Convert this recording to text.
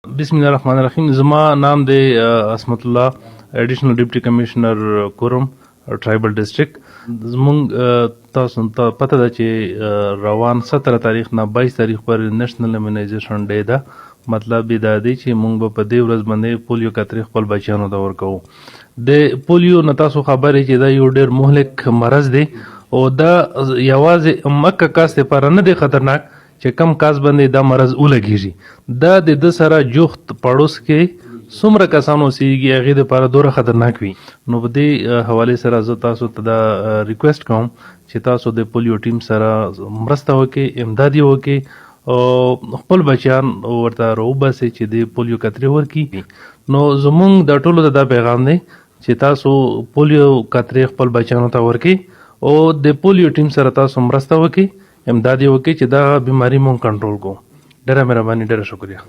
بسم الله الرحمن الرحیم. زما نام دی عصمت الله، ایډیشنل ډیپټي کمشنر کورم ټرایبل ډسټریکټ. زمونږ تاسو ته پته ده چې روان 17 تاریخ نه 22 تاریخ پورې نېشنل ایمونایزیشن ډے ده. مطلب یې دا دی چې مونږ به په دې ورځ باندې پولیو قطرې خپل بچیانو ته ورکوو. د پولیو نه تاسو خبرې چې دا یو ډېر مهلک مرض دی او دا یوازې مکه کاس لپاره نه دی خطرناک چې کم کاس باندې دا مرض ولګیږي. دا د ده سره جوخت پړوس کې څومره کسان اوسېږي هغې دپاره دومره خطرناک وي. نو په دې حوالې سره زه تاسو ته دا ریکویسټ کوم چې تاسو د پولیو ټیم سره مرسته وکړئ، امداد یې وکړئ او خپل بچیان ورته راوباسئ چې د پولیو قطرې ورکړي. نو زمونږ د ټولو ته دا پیغام دی چې تاسو پولیو قطرې خپل بچیانو ته ورکړئ او د پولیو ټیم سره تاسو مرسته وکړئ، امداد یې وکړي چې دا بیماري مونږ کنټرول کړو. ډېره مهرباني، ډېره شکریه.